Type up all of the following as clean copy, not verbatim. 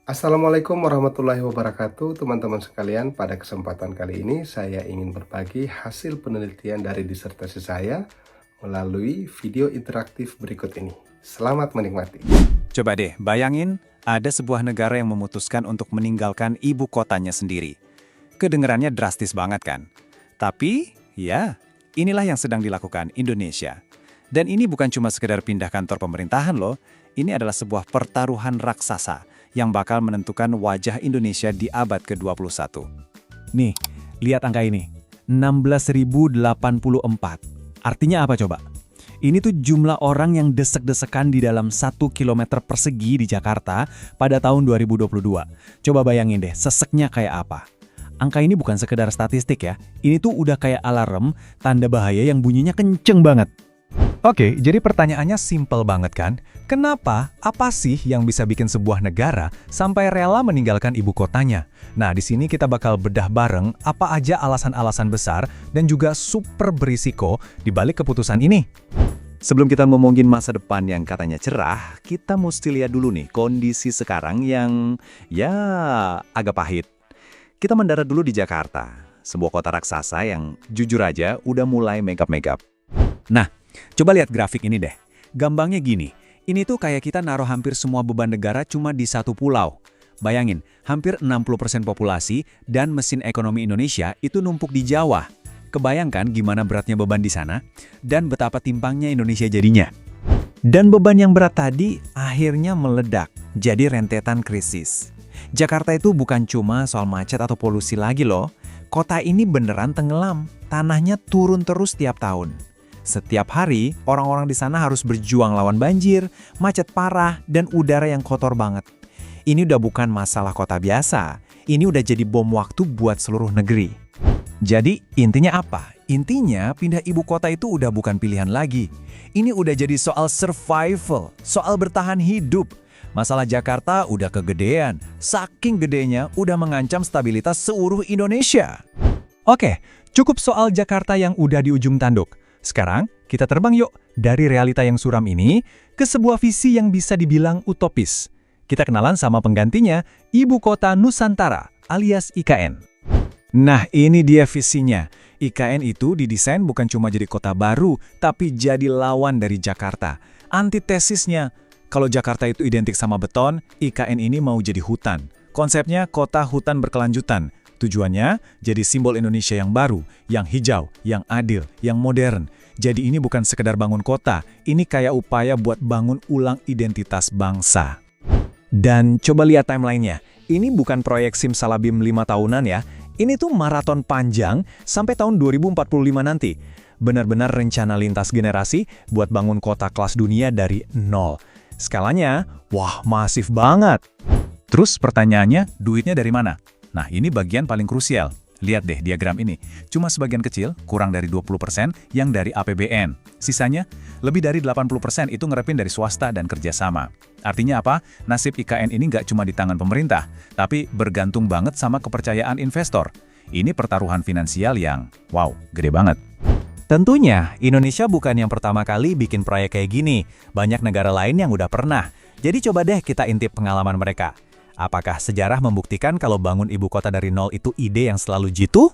Assalamualaikum warahmatullahi wabarakatuh, teman-teman sekalian. Pada kesempatan kali ini, saya ingin berbagi hasil penelitian dari disertasi saya melalui video interaktif berikut ini. Selamat menikmati. Coba deh, bayangin ada sebuah negara yang memutuskan untuk meninggalkan ibu kotanya sendiri. Kedengarannya drastis banget kan? Tapi, ya, inilah yang sedang dilakukan Indonesia. Dan ini bukan cuma sekedar pindah kantor pemerintahan loh, ini adalah sebuah pertaruhan raksasa yang bakal menentukan wajah Indonesia di abad ke-21. Nih, lihat angka ini. 16.084. Artinya apa coba? Ini tuh jumlah orang yang desek-desekan di dalam 1 kilometer persegi di Jakarta pada tahun 2022. Coba bayangin deh, seseknya kayak apa. Angka ini bukan sekedar statistik ya. Ini tuh udah kayak alarm, tanda bahaya yang bunyinya kenceng banget. Oke, jadi pertanyaannya simpel banget kan? Kenapa? Apa sih yang bisa bikin sebuah negara sampai rela meninggalkan ibu kotanya? Nah, di sini kita bakal bedah bareng apa aja alasan-alasan besar dan juga super berisiko di balik keputusan ini. Sebelum kita ngomongin masa depan yang katanya cerah, kita mesti lihat dulu nih kondisi sekarang yang, ya, agak pahit. Kita mendarat dulu di Jakarta, sebuah kota raksasa yang jujur aja udah mulai megap-megap. Nah, coba lihat grafik ini deh. Gampangnya gini, ini tuh kayak kita naruh hampir semua beban negara cuma di satu pulau. Bayangin, hampir 60% populasi dan mesin ekonomi Indonesia itu numpuk di Jawa. Kebayangkan gimana beratnya beban di sana, dan betapa timpangnya Indonesia jadinya. Dan beban yang berat tadi akhirnya meledak, jadi rentetan krisis. Jakarta itu bukan cuma soal macet atau polusi lagi loh. Kota ini beneran tenggelam, tanahnya turun terus tiap tahun. Setiap hari, orang-orang di sana harus berjuang lawan banjir, macet parah, dan udara yang kotor banget. Ini udah bukan masalah kota biasa, ini udah jadi bom waktu buat seluruh negeri. Jadi, intinya apa? Intinya, pindah ibu kota itu udah bukan pilihan lagi. Ini udah jadi soal survival, soal bertahan hidup. Masalah Jakarta udah kegedean, saking gedenya udah mengancam stabilitas seluruh Indonesia. Oke, cukup soal Jakarta yang udah di ujung tanduk. Sekarang, kita terbang yuk dari realita yang suram ini ke sebuah visi yang bisa dibilang utopis. Kita kenalan sama penggantinya, Ibu Kota Nusantara alias IKN. Nah, ini dia visinya. IKN itu didesain bukan cuma jadi kota baru, tapi jadi lawan dari Jakarta. Antitesisnya, kalau Jakarta itu identik sama beton, IKN ini mau jadi hutan. Konsepnya kota hutan berkelanjutan. Tujuannya jadi simbol Indonesia yang baru, yang hijau, yang adil, yang modern. Jadi ini bukan sekedar bangun kota, ini kayak upaya buat bangun ulang identitas bangsa. Dan coba lihat timelinenya, ini bukan proyek Simsalabim 5 tahunan ya, ini tuh maraton panjang sampai tahun 2045 nanti. Benar-benar rencana lintas generasi buat bangun kota kelas dunia dari nol. Skalanya, wah masif banget. Terus pertanyaannya, duitnya dari mana? Nah, ini bagian paling krusial. Lihat deh diagram ini. Cuma sebagian kecil, kurang dari 20% yang dari APBN. Sisanya, lebih dari 80% itu ngerepin dari swasta dan kerjasama. Artinya apa? Nasib IKN ini nggak cuma di tangan pemerintah, tapi bergantung banget sama kepercayaan investor. Ini pertaruhan finansial yang, wow, gede banget. Tentunya, Indonesia bukan yang pertama kali bikin proyek kayak gini. Banyak negara lain yang udah pernah. Jadi coba deh kita intip pengalaman mereka. Apakah sejarah membuktikan kalau bangun ibu kota dari nol itu ide yang selalu jitu?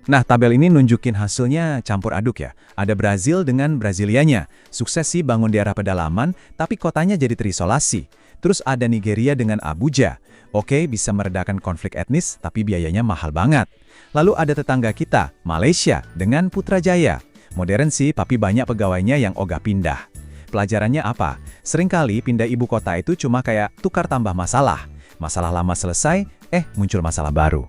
Nah, tabel ini nunjukin hasilnya campur aduk ya. Ada Brazil dengan Brasilianya. Sukses sih bangun di daerah pedalaman, tapi kotanya jadi terisolasi. Terus ada Nigeria dengan Abuja. Oke, bisa meredakan konflik etnis, tapi biayanya mahal banget. Lalu ada tetangga kita, Malaysia dengan Putrajaya. Modern sih, tapi banyak pegawainya yang ogah pindah. Pelajarannya apa? Seringkali pindah ibu kota itu cuma kayak tukar tambah masalah. Masalah lama selesai, muncul masalah baru.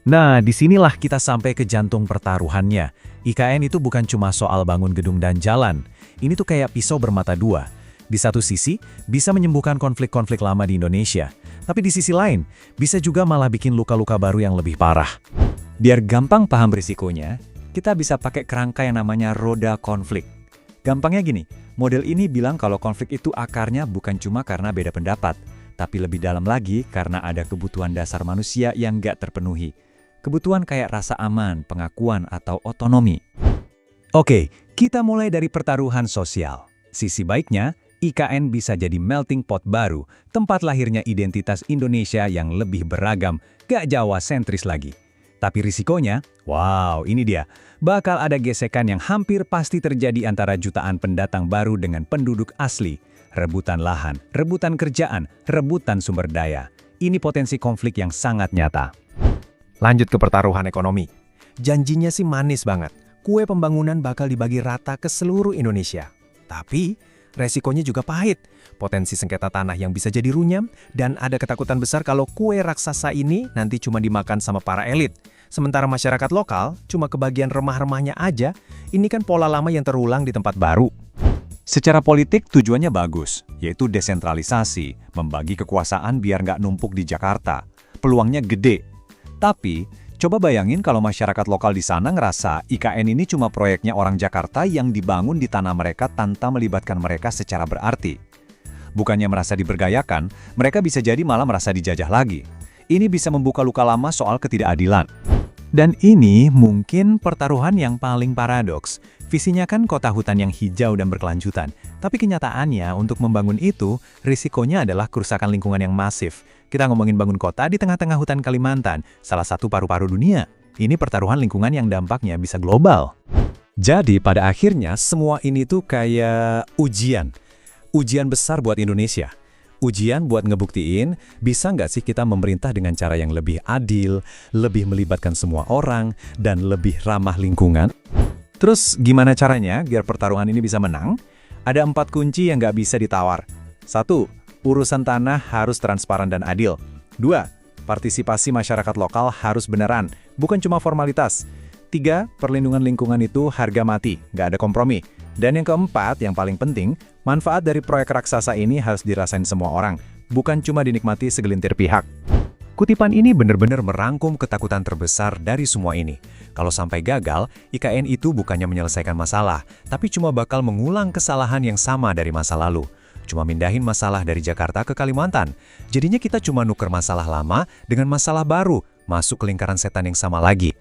Nah, disinilah kita sampai ke jantung pertaruhannya. IKN itu bukan cuma soal bangun gedung dan jalan. Ini tuh kayak pisau bermata dua. Di satu sisi, bisa menyembuhkan konflik-konflik lama di Indonesia. Tapi di sisi lain, bisa juga malah bikin luka-luka baru yang lebih parah. Biar gampang paham risikonya, kita bisa pakai kerangka yang namanya roda konflik. Gampangnya gini, model ini bilang kalau konflik itu akarnya bukan cuma karena beda pendapat, tapi lebih dalam lagi karena ada kebutuhan dasar manusia yang nggak terpenuhi. Kebutuhan kayak rasa aman, pengakuan, atau otonomi. Oke, kita mulai dari pertaruhan sosial. Sisi baiknya, IKN bisa jadi melting pot baru, tempat lahirnya identitas Indonesia yang lebih beragam, gak Jawa sentris lagi. Tapi risikonya, wow, ini dia, bakal ada gesekan yang hampir pasti terjadi antara jutaan pendatang baru dengan penduduk asli. Rebutan lahan, rebutan kerjaan, rebutan sumber daya. Ini potensi konflik yang sangat nyata. Lanjut ke pertaruhan ekonomi. Janjinya sih manis banget. Kue pembangunan bakal dibagi rata ke seluruh Indonesia. Tapi, resikonya juga pahit. Potensi sengketa tanah yang bisa jadi runyam, dan ada ketakutan besar kalau kue raksasa ini nanti cuma dimakan sama para elit. Sementara masyarakat lokal cuma kebagian remah-remahnya aja. Ini kan pola lama yang terulang di tempat baru. Secara politik tujuannya bagus, yaitu desentralisasi, membagi kekuasaan biar nggak numpuk di Jakarta. Peluangnya gede. Tapi, coba bayangin kalau masyarakat lokal di sana ngerasa IKN ini cuma proyeknya orang Jakarta yang dibangun di tanah mereka tanpa melibatkan mereka secara berarti. Bukannya merasa diberdayakan, mereka bisa jadi malah merasa dijajah lagi. Ini bisa membuka luka lama soal ketidakadilan. Dan ini mungkin pertaruhan yang paling paradoks. Visinya kan kota hutan yang hijau dan berkelanjutan. Tapi kenyataannya untuk membangun itu, risikonya adalah kerusakan lingkungan yang masif. Kita ngomongin bangun kota di tengah-tengah hutan Kalimantan, salah satu paru-paru dunia. Ini pertaruhan lingkungan yang dampaknya bisa global. Jadi pada akhirnya semua ini tuh kayak ujian. Ujian besar buat Indonesia. Ujian buat ngebuktiin, bisa nggak sih kita memerintah dengan cara yang lebih adil, lebih melibatkan semua orang, dan lebih ramah lingkungan? Terus gimana caranya biar pertaruhan ini bisa menang? Ada 4 kunci yang nggak bisa ditawar. 1. Urusan tanah harus transparan dan adil. 2. Partisipasi masyarakat lokal harus beneran, bukan cuma formalitas. 3. Perlindungan lingkungan itu harga mati, nggak ada kompromi. Dan yang keempat, yang paling penting, manfaat dari proyek raksasa ini harus dirasain semua orang, bukan cuma dinikmati segelintir pihak. Kutipan ini benar-benar merangkum ketakutan terbesar dari semua ini. Kalau sampai gagal, IKN itu bukannya menyelesaikan masalah, tapi cuma bakal mengulang kesalahan yang sama dari masa lalu. Cuma mindahin masalah dari Jakarta ke Kalimantan. Jadinya kita cuma nuker masalah lama dengan masalah baru, masuk ke lingkaran setan yang sama lagi.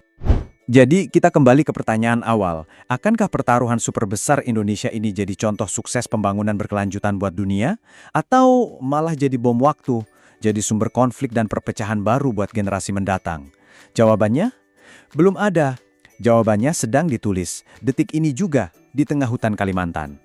Jadi kita kembali ke pertanyaan awal, akankah pertaruhan super besar Indonesia ini jadi contoh sukses pembangunan berkelanjutan buat dunia? Atau malah jadi bom waktu, jadi sumber konflik dan perpecahan baru buat generasi mendatang? Jawabannya? Belum ada. Jawabannya sedang ditulis, detik ini juga di tengah hutan Kalimantan.